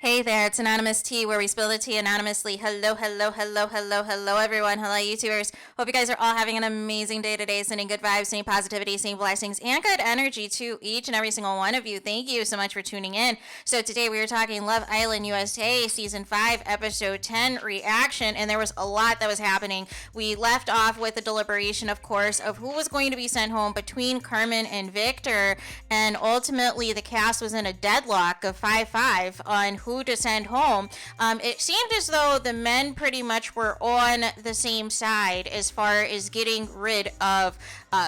Hey there, it's Anonymous Tea, where we spill the tea anonymously. Hello, hello, hello, hello, hello, everyone. Hello, YouTubers. Hope you guys are all having an amazing day today, sending good vibes, sending positivity, sending blessings, and good energy to each and every single one of you. Thank you so much for tuning in. So today we are talking Love Island USA Season 5, Episode 10 reaction, and there was a lot that was happening. We left off with the deliberation, of course, of who was going to be sent home between Carmen and Victor, and ultimately the cast was in a deadlock of 5-5 on who to send home. It seemed as though the men pretty much were on the same side as far as getting rid of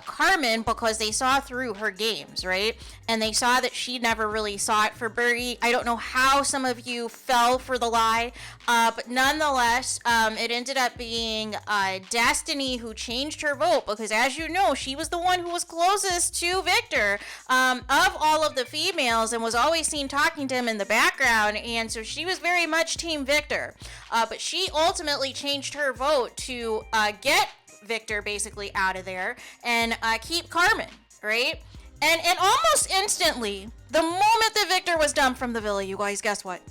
Carmen, because they saw through her games, right? And they saw that she never really saw it for Bergie. I don't know how some of you fell for the lie, but nonetheless, it ended up being Destiny who changed her vote, because as you know, she was the one who was closest to Victor of all of the females, and was always seen talking to him in the background, and so she was very much Team Victor. But she ultimately changed her vote to get Victor basically out of there and keep Carmen, right? And almost instantly, the moment that Victor was dumped from the villa, you guys, guess what?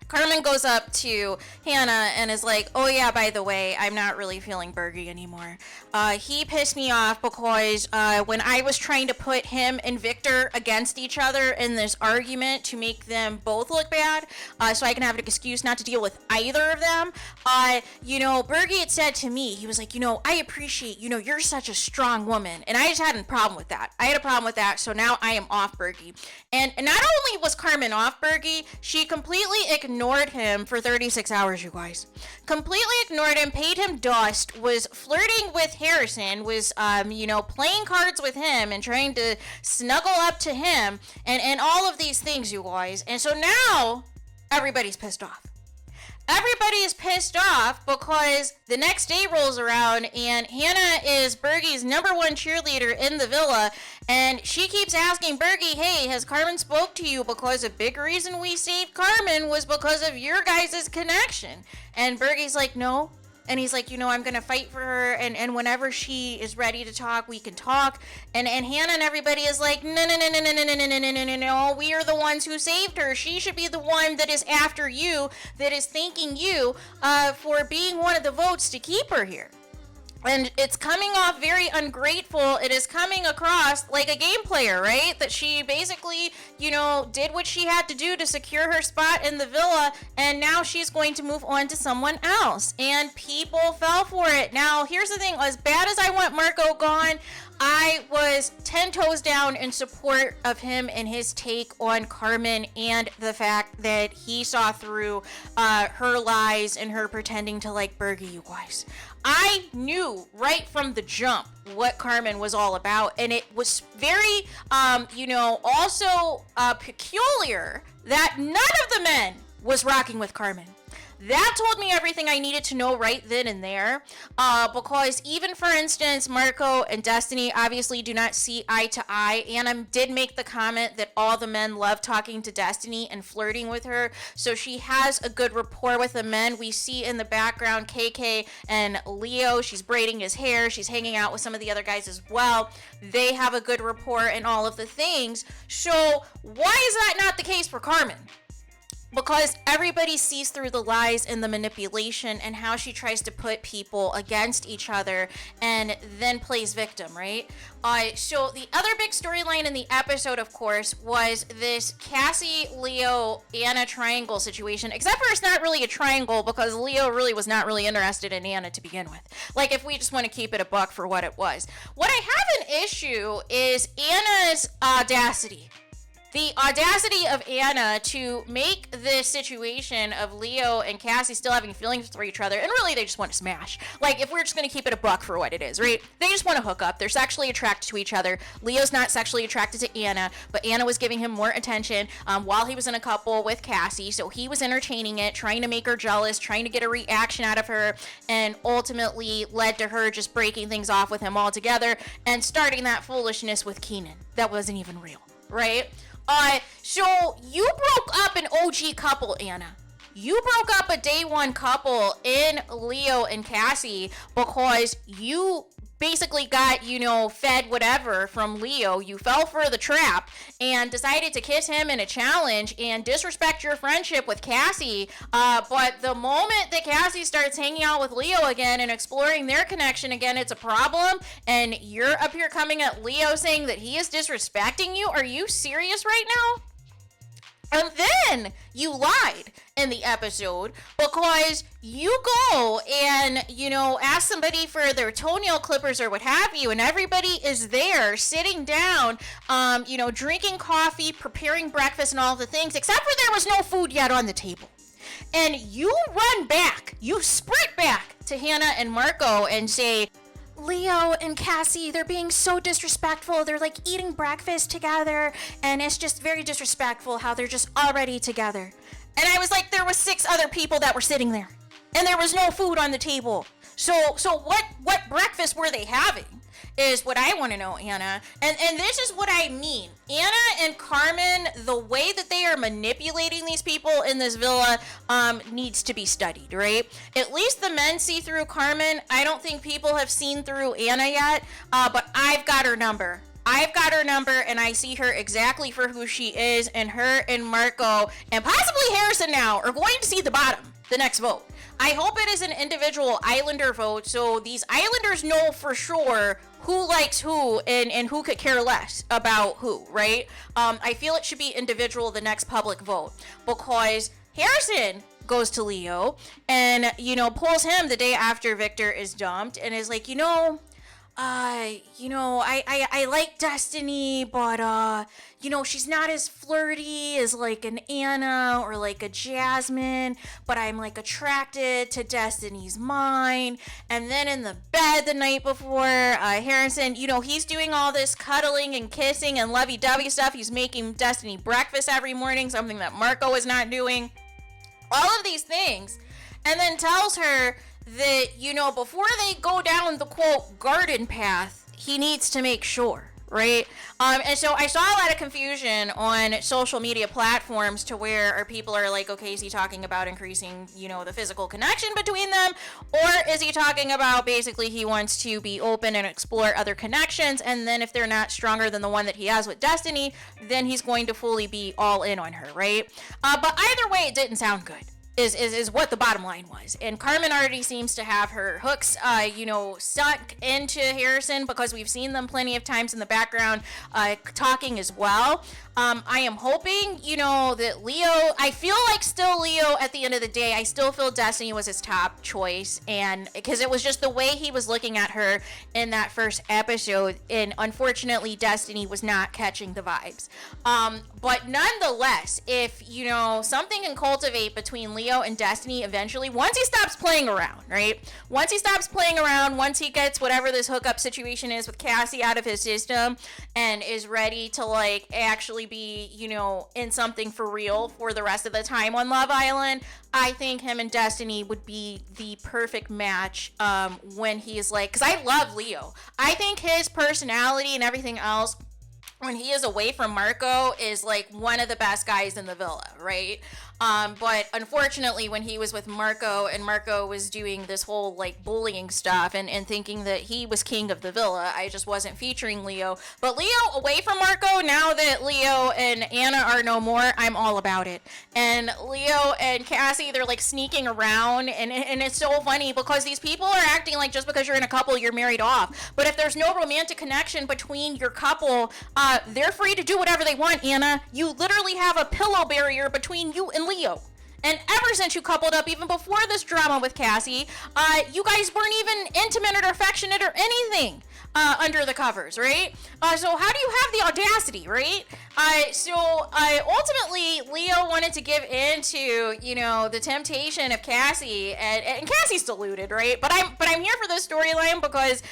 Carmen goes up to Hannah and is like, oh yeah, by the way, I'm not really feeling Bergie anymore. He pissed me off because when I was trying to put him and Victor against each other in this argument to make them both look bad, so I can have an excuse not to deal with either of them, Bergie had said to me, he was like, I appreciate, you're such a strong woman. And I just had a problem with that. I had a problem with that, so now I am off Bergie. And not only was Carmen off Bergie, she completely ignored him for 36 hours, you guys. Completely ignored him, paid him dust, was flirting with Harrison, was, playing cards with him and trying to snuggle up to him and all of these things, you guys. And so now everybody's pissed off. Everybody is pissed off because the next day rolls around and Hannah is Bergie's #1 cheerleader in the villa, and she keeps asking Bergie, hey, has Carmen spoke to you? Because a big reason we saved Carmen was because of your guys' connection. And Bergie's like, no. And he's like, I'm going to fight for her, and whenever she is ready to talk, we can talk. And Hannah and everybody is like, no, we are the ones who saved her. She should be the one that is after you, that is thanking you for being one of the votes to keep her here. And it's coming off very ungrateful. It is coming across like a game player, right? That she basically, did what she had to do to secure her spot in the villa, and now she's going to move on to someone else. And people fell for it. Now, here's the thing. As bad as I want Marco gone, I was 10 toes down in support of him and his take on Carmen and the fact that he saw through her lies and her pretending to like Bergie, you guys. I knew right from the jump what Carmen was all about, and it was very, also peculiar that none of the men was rocking with Carmen. That told me everything I needed to know right then and there, because even, for instance, Marco and Destiny obviously do not see eye to eye. Anna did make the comment that all the men love talking to Destiny and flirting with her, so she has a good rapport with the men. We see in the background KK and Leo. She's braiding his hair. She's hanging out with some of the other guys as well. They have a good rapport and all of the things. So why is that not the case for Carmen? Because everybody sees through the lies and the manipulation and how she tries to put people against each other and then plays victim, right? So the other big storyline in the episode, of course, was this Cassie, Leo, Anna triangle situation. Except for it's not really a triangle, because Leo really was not really interested in Anna to begin with. Like, if we just want to keep it a buck for what it was. What I have an issue is Anna's audacity. The audacity of Anna to make this situation of Leo and Cassie still having feelings for each other, and really they just want to smash. Like, if we're just going to keep it a buck for what it is, right? They just want to hook up. They're sexually attracted to each other. Leo's not sexually attracted to Anna, but Anna was giving him more attention while he was in a couple with Cassie, so he was entertaining it, trying to make her jealous, trying to get a reaction out of her, and ultimately led to her just breaking things off with him altogether and starting that foolishness with Keenan. That wasn't even real, right? So you broke up an OG couple, Anna. You broke up a day one couple in Leo and Cassie because you basically got, you know, fed whatever from Leo. You fell for the trap and decided to kiss him in a challenge and disrespect your friendship with Kassy. But the moment that Kassy starts hanging out with Leo again and exploring their connection again, it's a problem. And you're up here coming at Leo saying that he is disrespecting you. Are you serious right now? And then you lied in the episode because you go and, you know, ask somebody for their toenail clippers or what have you, and everybody is there sitting down, you know, drinking coffee, preparing breakfast and all the things, except for there was no food yet on the table. And you run back, you sprint back to Hannah and Marco and say, Leo and Kassy, they're being so disrespectful. They're like eating breakfast together, and it's just very disrespectful how they're just already together. And I was like, there was 6 other people that were sitting there, and there was no food on the table. So what breakfast were they having? Is what I want to know, Anna. And this is what I mean. Anna and Carmen, the way that they are manipulating these people in this villa needs to be studied, right? At least the men see through Carmen. I don't think people have seen through Anna yet, but I've got her number. I've got her number, and I see her exactly for who she is, and her and Marco, and possibly Harrison now, are going to see the bottom, the next vote. I hope it is an individual Islander vote, so these Islanders know for sure who likes who and who could care less about who, right? I feel it should be individual, the next public vote, because Harrison goes to Leo and, you know, pulls him the day after Victor is dumped and is like, I like Destiny, but, she's not as flirty as like an Anna or like a Jasmine, but I'm like attracted to Destiny's mind. And then in the bed the night before, Harrison, he's doing all this cuddling and kissing and lovey-dovey stuff. He's making Destiny breakfast every morning, something that Marco is not doing. All of these things. And then tells her that, before they go down the, quote, garden path, he needs to make sure, right? And so I saw a lot of confusion on social media platforms to where our people are like, okay, is he talking about increasing, the physical connection between them? Or is he talking about basically he wants to be open and explore other connections, and then if they're not stronger than the one that he has with Destiny, then he's going to fully be all in on her, right? But either way, it didn't sound good. Is what the bottom line was. And Carmen already seems to have her hooks, sunk into Harrison, because we've seen them plenty of times in the background talking as well. I am hoping, that Leo, I feel like still Leo at the end of the day, I still feel Destiny was his top choice, and because it was just the way he was looking at her in that first episode, and unfortunately Destiny was not catching the vibes. But nonetheless, if, something can cultivate between Leo and Destiny eventually, once he stops playing around, right? Once he stops playing around, once he gets whatever this hookup situation is with Kassy out of his system and is ready to like actually be, in something for real for the rest of the time on Love Island, I think him and Destiny would be the perfect match when he's like, because I love Leo. I think his personality and everything else when he is away from Marco is like one of the best guys in the villa, right? But unfortunately when he was with Marco and Marco was doing this whole like bullying stuff and thinking that he was king of the villa, I just wasn't featuring Leo. But Leo away from Marco, now that Leo and Anna are no more, I'm all about it. And Leo and Kassy, they're like sneaking around, and it's so funny because these people are acting like just because you're in a couple, you're married off. But if there's no romantic connection between your couple, they're free to do whatever they want, Anna. You literally have a pillow barrier between you and Leo. And ever since you coupled up, even before this drama with Kassy, you guys weren't even intimate or affectionate or anything under the covers, right? So how do you have the audacity, right? Ultimately, Leo wanted to give in to, the temptation of Kassy, and Cassie's deluded, right? But I'm here for this storyline because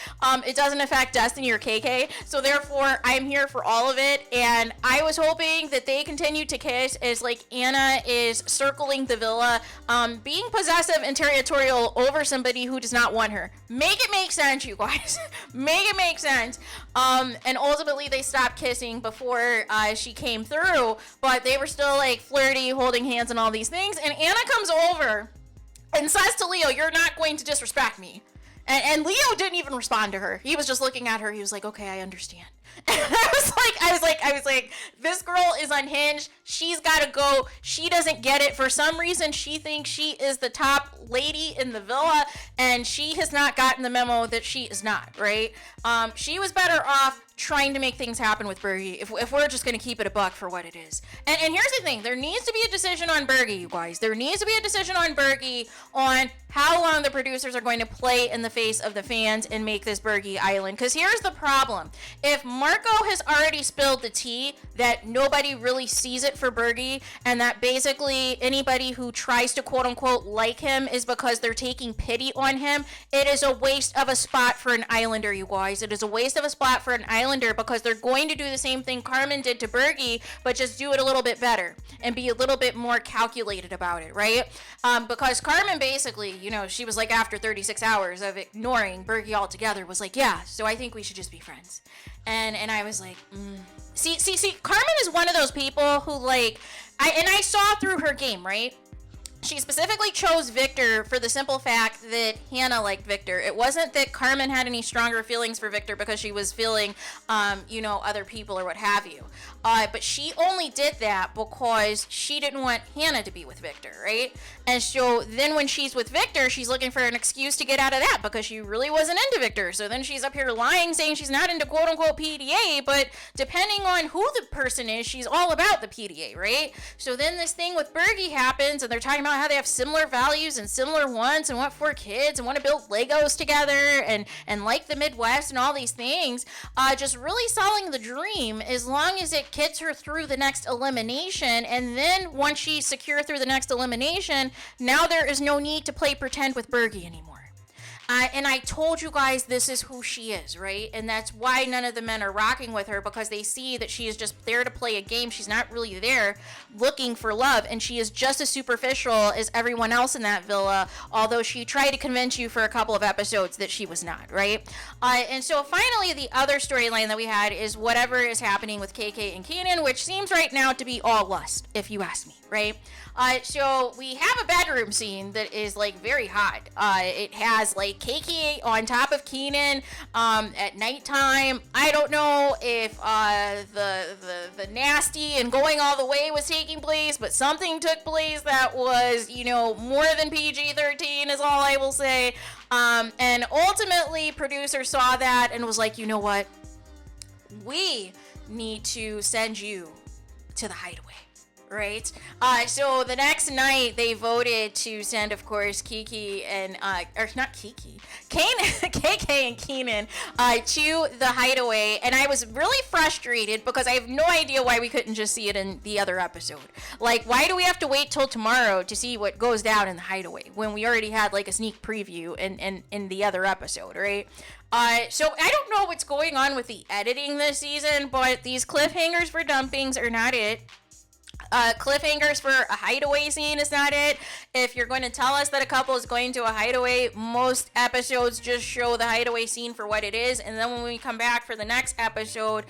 it doesn't affect Destiny or KK, so therefore I'm here for all of it. And I was hoping that they continued to kiss as like Anna is circling the villa, being possessive and territorial over somebody who does not want her. Make it make sense, you guys. Make it make sense. And ultimately they stopped kissing before she came through, but they were still like flirty, holding hands and all these things. And Anna comes over and says to Leo, "You're not going to disrespect me." And Leo didn't even respond to her. He was just looking at her. He was like, okay, I understand. And I was like, this girl is unhinged. She's got to go. She doesn't get it. For some reason, she thinks she is the top lady in the villa, and she has not gotten the memo that she is not, right? She was better off trying to make things happen with Bergie if we're just going to keep it a buck for what it is. And here's the thing. There needs to be a decision on Bergie, you guys. There needs to be a decision on Bergie on how long the producers are going to play in the face of the fans and make this Bergie Island. Because here's the problem. If Marco has already spilled the tea that nobody really sees it for Bergie, and that basically anybody who tries to quote unquote like him is because they're taking pity on him, it is a waste of a spot for an Islander, you guys. It is a waste of a spot for an Islander because they're going to do the same thing Carmen did to Bergie, but just do it a little bit better and be a little bit more calculated about it, right? Because Carmen basically, you know, she was like, after 36 hours of ignoring Bergie altogether, was like, yeah, so I think we should just be friends. And I was like, See, Carmen is one of those people who, like, I saw through her game, right? She specifically chose Victor for the simple fact that Hannah liked Victor. It wasn't that Carmen had any stronger feelings for Victor because she was feeling, you know, other people or what have you. But she only did that because she didn't want Hannah to be with Victor, right? And so then when she's with Victor, she's looking for an excuse to get out of that because she really wasn't into Victor. So then she's up here lying, saying she's not into quote-unquote PDA, but depending on who the person is, she's all about the PDA, right? So then this thing with Bergie happens, and they're talking about how they have similar values and similar wants and want 4 kids and want to build Legos together and like the Midwest and all these things. Just really selling the dream as long as it gets her through the next elimination. And then once she's secure through the next elimination, now there is no need to play pretend with Bergie anymore. And I told you guys this is who she is, right? And that's why none of the men are rocking with her, because they see that she is just there to play a game. She's not really there looking for love, and she is just as superficial as everyone else in that villa, although she tried to convince you for a couple of episodes that she was not, right? And so finally, the other storyline that we had is whatever is happening with KK and Keenan, which seems right now to be all lust, if you ask me, right? So we have a bedroom scene that is like very hot. It has like KK on top of Keenan at nighttime. I don't know if the nasty and going all the way was taking place, but something took place that was, you know, more than PG-13 is all I will say. And ultimately, producer saw that and was like, you know what? We need to send you to the hideaway. Right? So the next night they voted to send, of course, Kiki and, or not Kiki, KK and Keenan to the hideaway. And I was really frustrated because I have no idea why we couldn't just see it in the other episode. Like, why do we have to wait till tomorrow to see what goes down in the hideaway when we already had like a sneak preview in the other episode, right? So I don't know what's going on with the editing this season, but these cliffhangers for dumpings are not it. Cliffhangers for a hideaway scene is not it. If you're going to tell us that a couple is going to a hideaway, most episodes just show the hideaway scene for what it is, and then when we come back for the next episode,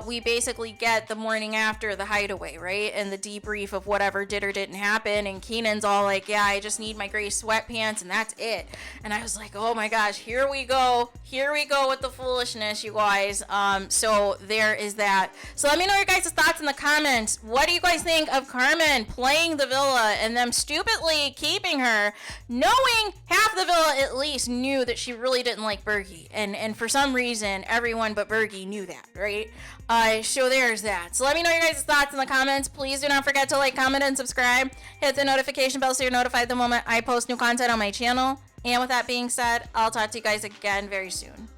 we basically get the morning after the hideaway, right? And the debrief of whatever did or didn't happen, and Keenan's all like, yeah, I just need my gray sweatpants and that's it. And I was like, oh my gosh, here we go with the foolishness, you guys. So there is that. So let me know your guys' thoughts in the comments. What do you guys think of Carmen playing the villa and them stupidly keeping her, knowing half the villa at least knew that she really didn't like Bergie, and for some reason everyone but Bergie knew that, right? So there's that. So let me know your guys' thoughts in the comments. Please do not forget to like, comment, and subscribe. Hit the notification bell so you're notified the moment I post new content on my channel. And with that being said, I'll talk to you guys again very soon.